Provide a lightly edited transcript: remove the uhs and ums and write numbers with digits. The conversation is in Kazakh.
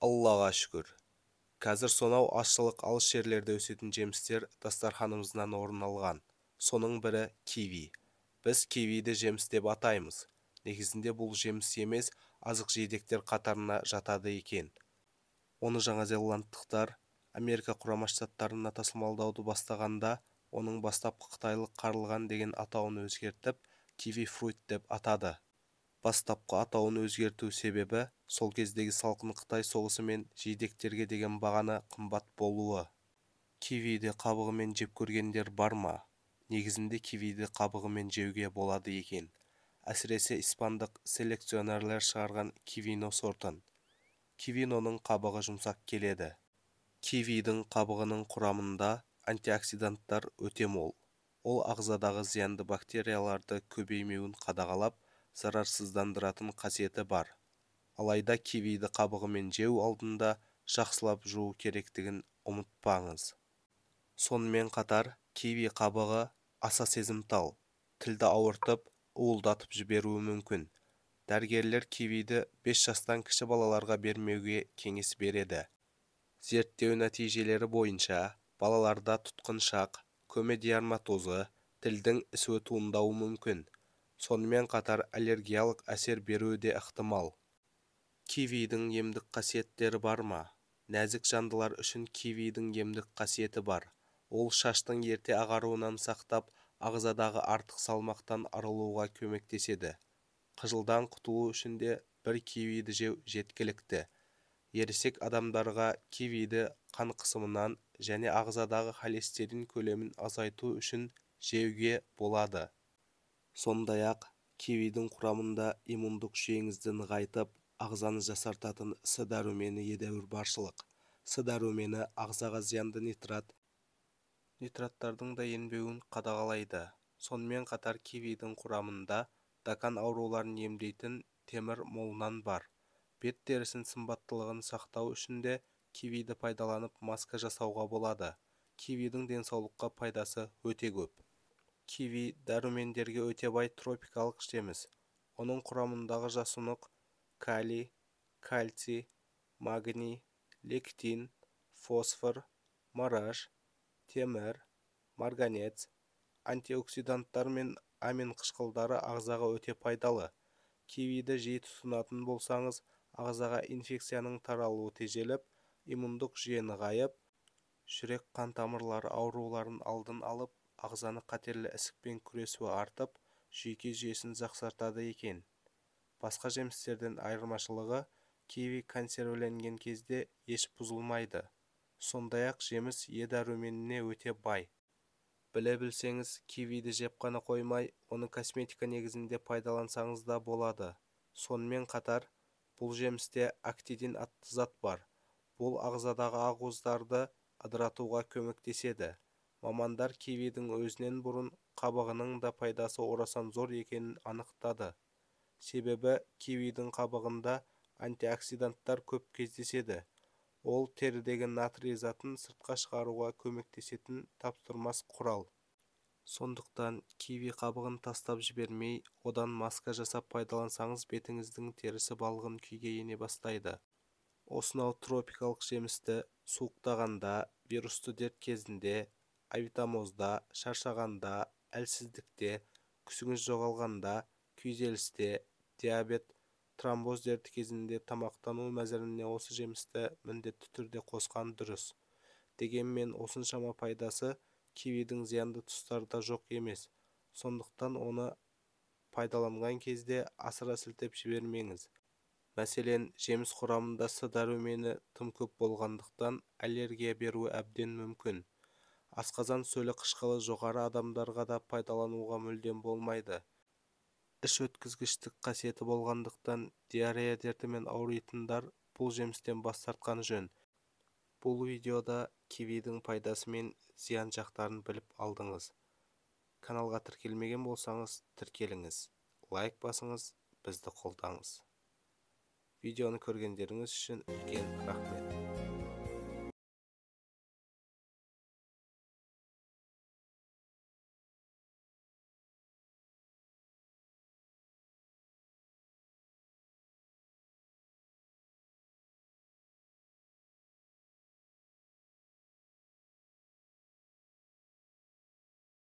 Аллаға шүкір. Қазір сонау азшылық алыс жерлерде өсетін жемістер дастарханымыздан орын алған. Соның бірі киви. Біз кивиді жеміс деп атаймыз. Негізінде бұл жеміс емес, азық-жидектер қатарына жатады екен. Оны жаңазеландықтар Америка құрама штаттарына тасымалдауды бастағанда, оның бастапқы қытайлық қарылған деген атауын өзгертіп, киви фрут деп атады. Бастапқы атауын өзгерту себебі сол кездегі салқын Қытай соғысы мен жидектерге деген бағаны қымбат болуы. Кивиді қабығымен жеп көргендер бар ма? Негізінде кивиді қабығымен жеуге болады екен. Әсіресе испандық селекционерлер шығарған кивино сортын. Кивиноның қабығы жұмсақ келеді. Кивидің қабығының құрамында антиоксиданттар өте мол. Ол ағзадағы зиянды бактерияларды көбеймеуін қадағалап, зарарсыздандыратын қасиеті бар. Алайда кивиді қабығымен жеу алдында жақсылап жуу керектігін ұмытпаңыз. Сонымен қатар, киви қабығы аса сезімтал, тілді ауыртып, уылдатып жіберуі мүмкін. Дәрігерлер кивиді 5 жастан кіші балаларға бермеуге кеңес береді. Зерттеу нәтижелері бойынша, балаларда тұтқыншақ, көмедиарматозы, тілдің ісуі туындауы мүмкін. Сонымен қатар аллергиялық әсер беруі де ықтимал. Кивидің емдік қасиеттері бар ма? Нәзік жандылар үшін кивидің емдік қасиеті бар. Ол шаштың ерте ағаруынан сақтап, ағзадағы артық салмақтан арылуға көмектеседі. Қыжылдан құтылу үшін де бір кивиді жеу жеткілікті. Ересек адамдарға кивиді қан қысымынан және ағзадағы холестерин көлемін азайту үшін жеуге болады. Сондай-ақ, кивидің құрамында иммундық жүйеңізді нығайтып, ағзаны жасартатын С дәрумені едәуір баршылық. С дәрумені ағзаға зиянды нитраттардың да енбеуін қадағалайды. Сонымен қатар кивидің құрамында дакан ауруларын емдейтін темір молынан бар. Бет терісін сымбаттылығын сақтау үшін де кивиді пайдаланып маска жасауға болады. Кивидің денсаулыққа пайдасы өте көп. Киви дәрумендерге өте бай тропикалық жеміс. Оның құрамындағы жасұнық калий, кальций, магний, лектин, фосфор, мараш, темір, марганец, антиоксиданттар мен амин қышқылдары ағзаға өте пайдалы. Кивиді жиі тұтынатын болсаңыз, ағзаға инфекцияның таралуы тежеліп, иммундық жүйе нығайып, жүрек қан тамырлары ауруларын алдын алып, ағзаны қатерлі ісікпен күресуі артып, жүйке жүйесін жақсартады екен. Басқа жемістерден айырмашылығы, киви консервіленген кезде еш бұзылмайды. Сондай-ақ жеміс Е дәруменіне өте бай. Біле білсеңіз, кивиді жеп қана қоймай, оны косметика негізінде пайдалансаңыз да болады. Сонымен қатар, бұл жемісте актидин атты зат бар. Бұл ағзадағы ақуыздарды ыдыратуға көмектеседі. Мамандар кивидің өзінен бұрын қабығының да пайдасы орасан зор екенін анықтады. Себебі кивидің қабығында антиоксиданттар көп кездеседі. Ол терідегі натрий затын сыртқа шығаруға көмектесетін таптырмас құрал. Сондықтан киви қабығын тастап жібермей, одан маска жасап пайдалансаңыз, бетіңіздің терісі балғын күйге ене бастайды. Осынау тропикалық жемісті суықтағанда, вирусты дерт кезінде, авитамозда, шаршағанда, әлсіздікте, күшіңіз жоғалғанда, күйзелісте, диабет, тромбоз дерті кезінде тамақтану мәзіріне осы жемісті міндетті түрде қосқан дұрыс. Дегенмен осыншама пайдасы кивидің зиянды тұстары да жоқ емес. Сондықтан оны пайдаланған кезде асыра сілтеп жібермеңіз. Мәселен, жеміс құрамында С дәрумені тым көп болғандықтан аллергия беруі әбден мүмкін. Асқазан сөлі қышқылы жоғары адамдарға да пайдалануға мүлдем болмайды. Іш өткізгіштік қасиеті болғандықтан диарея дертімен ауыритындар бұл жемістен бас тартқан жөн. Бұл видеода кивидің пайдасы мен зиян жақтарын біліп алдыңыз. Каналға тіркелмеген болсаңыз, тіркеліңіз. Лайк басыңыз, бізді қолдаңыз. Видеоны көргендеріңіз үшін үлкен рахмет.